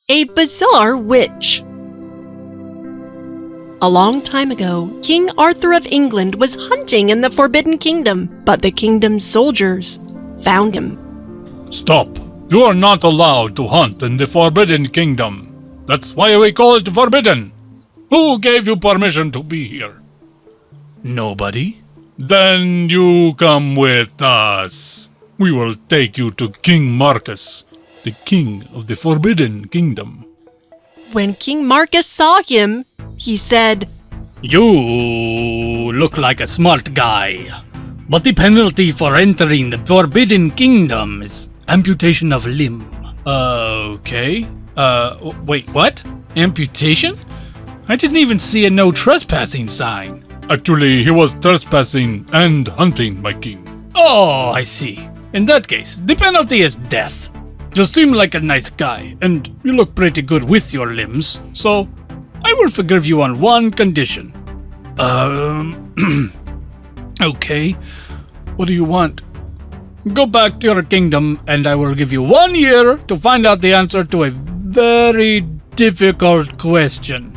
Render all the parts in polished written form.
A bizarre witch. A long time ago, King Arthur of England was hunting in the Forbidden Kingdom, but the kingdom's soldiers found him. Stop! You are not allowed to hunt in the Forbidden Kingdom. That's why we call it forbidden. Who gave you permission to be here? Nobody. Then you come with us. We will take you to King Marcus, the king of the Forbidden Kingdom. When King Marcus saw him, he said, You look like a smart guy, but the penalty for entering the Forbidden Kingdom is amputation of limb. Okay. Wait, what? Amputation? I didn't even see a no trespassing sign. Actually, he was trespassing and hunting, my king. Oh, I see. In that case, the penalty is death. You seem like a nice guy, and you look pretty good with your limbs, so I will forgive you on one condition. Okay. What do you want? Go back to your kingdom, and I will give you 1 year to find out the answer to a very difficult question.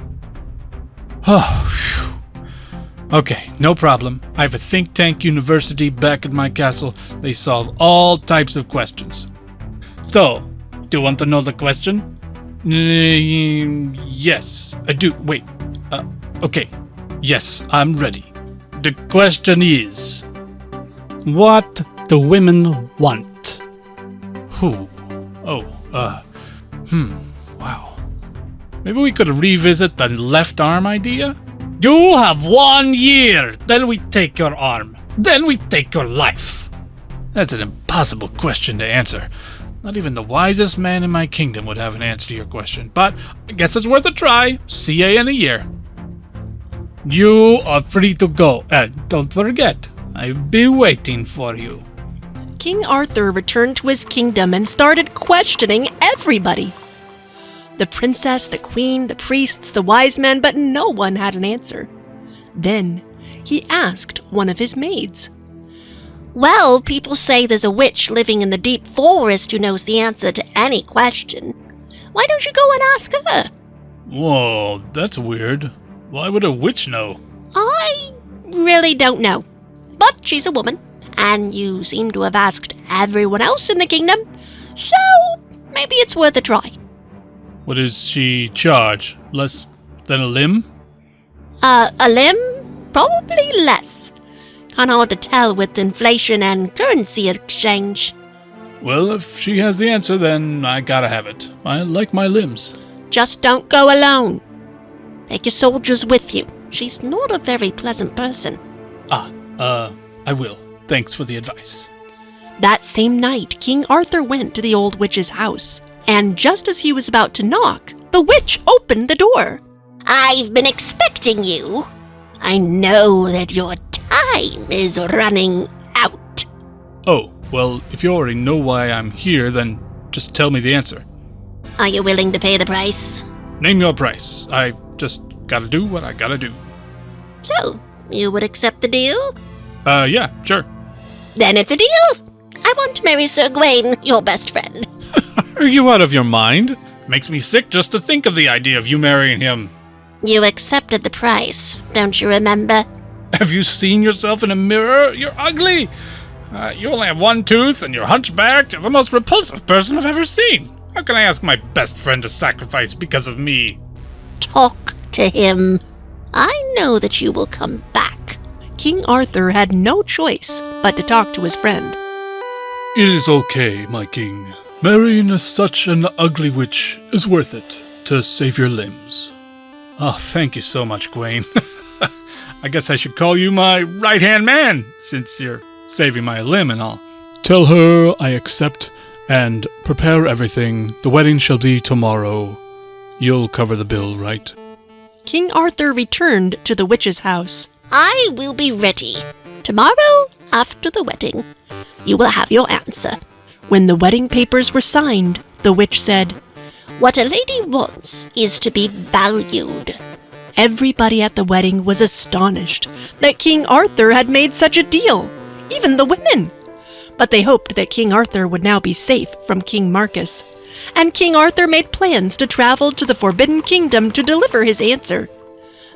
Okay, no problem. I have a think tank university back at my castle. They solve all types of questions. So, do you want to know the question? Yes, I do. Wait. Okay. Yes, I'm ready. The question is, what do women want? Who? Wow. Maybe we could revisit the left arm idea? You have 1 year, then we take your arm, then we take your life. That's an impossible question to answer. Not even the wisest man in my kingdom would have an answer to your question, but I guess it's worth a try. See ya in a year. You are free to go, and don't forget, I'll be waiting for you. King Arthur returned to his kingdom and started questioning everybody. The princess, the queen, the priests, the wise men, but no one had an answer. Then he asked one of his maids. Well, people say there's a witch living in the deep forest who knows the answer to any question. Why don't you go and ask her? Whoa, that's weird. Why would a witch know? I really don't know. But she's a woman, and you seem to have asked everyone else in the kingdom, so maybe it's worth a try. What does she charge? Less than a limb? A limb? Probably less. Kinda hard to tell with inflation and currency exchange. Well, if she has the answer, then I gotta have it. I like my limbs. Just don't go alone. Take your soldiers with you. She's not a very pleasant person. I will. Thanks for the advice. That same night, King Arthur went to the old witch's house, and just as he was about to knock, the witch opened the door. I've been expecting you. I know that your time is running out. Oh, well, if you already know why I'm here, then just tell me the answer. Are you willing to pay the price? Name your price. I just gotta do what I gotta do. So, you would accept the deal? Yeah, sure. Then it's a deal. I want to marry Sir Gawain, your best friend. Are you out of your mind? Makes me sick just to think of the idea of you marrying him. You accepted the price, don't you remember? Have you seen yourself in a mirror? You're ugly. You only have one tooth and you're hunchbacked. You're the most repulsive person I've ever seen. How can I ask my best friend to sacrifice because of me? Talk to him. I know that you will come back. King Arthur had no choice but to talk to his friend. It is okay, my king. Marrying such an ugly witch is worth it to save your limbs. Oh, thank you so much, Gawain. I guess I should call you my right-hand man, since you're saving my limb and all. Tell her I accept, and prepare everything. The wedding shall be tomorrow. You'll cover the bill, right? King Arthur returned to the witch's house. I will be ready. Tomorrow, after the wedding, you will have your answer. When the wedding papers were signed, the witch said, What a lady wants is to be valued. Everybody at the wedding was astonished that King Arthur had made such a deal, even the women. But they hoped that King Arthur would now be safe from King Marcus, and King Arthur made plans to travel to the Forbidden Kingdom to deliver his answer.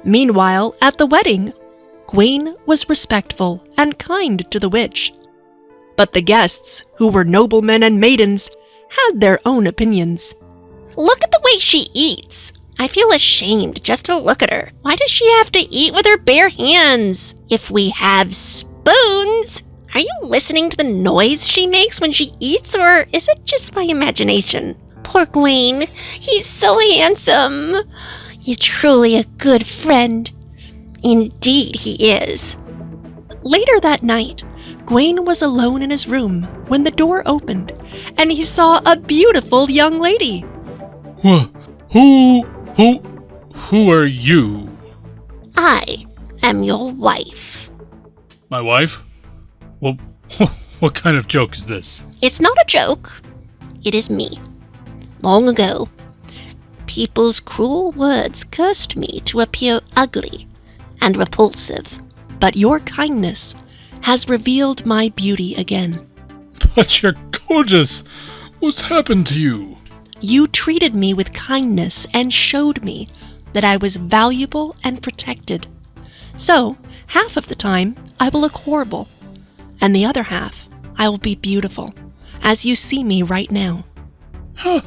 Meanwhile, at the wedding, Gawain was respectful and kind to the witch. But the guests, who were noblemen and maidens, had their own opinions. Look at the way she eats. I feel ashamed just to look at her. Why does she have to eat with her bare hands? If we have spoons, are you listening to the noise she makes when she eats, or is it just my imagination? Poor Gawain, he's so handsome. He's truly a good friend. Indeed he is. Later that night, Gawain was alone in his room when the door opened, and he saw a beautiful young lady. Who are you? I am your wife. My wife? Well, what kind of joke is this? It's not a joke. It is me. Long ago, people's cruel words cursed me to appear ugly and repulsive. But your kindness has revealed my beauty again. But you're gorgeous. What's happened to you? You treated me with kindness and showed me that I was valuable and protected. So, half of the time, I will look horrible, and the other half, I will be beautiful, as you see me right now. Huh.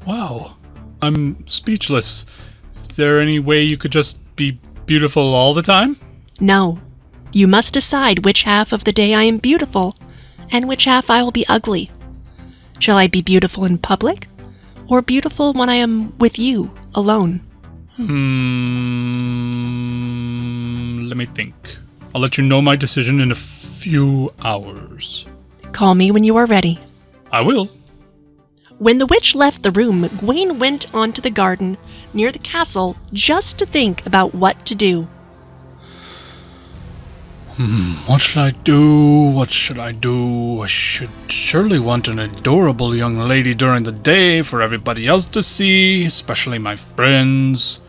Wow. I'm speechless. Is there any way you could just be beautiful all the time? No. You must decide which half of the day I am beautiful, and which half I will be ugly. Shall I be beautiful in public, or beautiful when I am with you, alone? Let me think. I'll let you know my decision in a few hours. Call me when you are ready. I will. When the witch left the room, Gawain went onto the garden near the castle just to think about what to do. What should I do? What should I do? I should surely want an adorable young lady during the day for everybody else to see, especially my friends.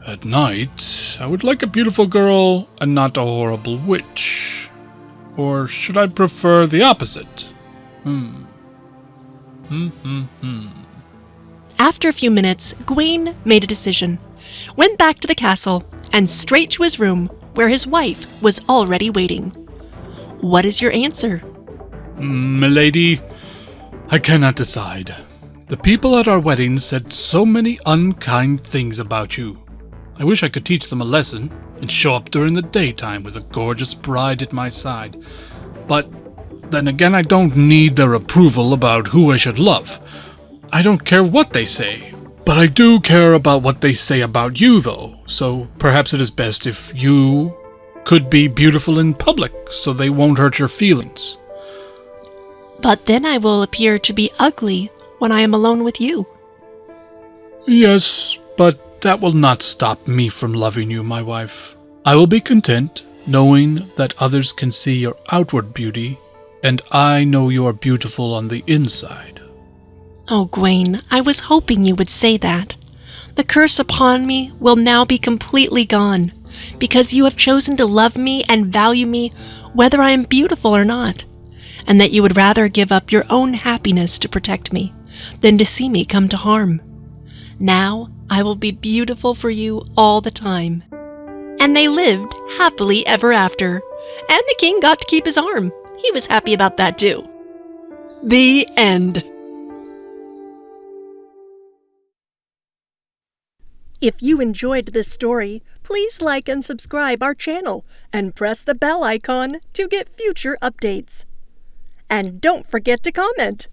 At night, I would like a beautiful girl and not a horrible witch. Or should I prefer the opposite? After a few minutes, Gawain made a decision, went back to the castle, and straight to his room, where his wife was already waiting. What is your answer? Milady, I cannot decide. The people at our wedding said so many unkind things about you. I wish I could teach them a lesson and show up during the daytime with a gorgeous bride at my side. But then again, I don't need their approval about who I should love. I don't care what they say. But I do care about what they say about you, though, so perhaps it is best if you could be beautiful in public so they won't hurt your feelings. But then I will appear to be ugly when I am alone with you. Yes, but that will not stop me from loving you, my wife. I will be content knowing that others can see your outward beauty, and I know you are beautiful on the inside. Oh, Gawain, I was hoping you would say that. The curse upon me will now be completely gone, because you have chosen to love me and value me whether I am beautiful or not, and that you would rather give up your own happiness to protect me than to see me come to harm. Now I will be beautiful for you all the time. And they lived happily ever after, and the king got to keep his arm. He was happy about that too. The end. If you enjoyed this story, please like and subscribe our channel and press the bell icon to get future updates. And don't forget to comment.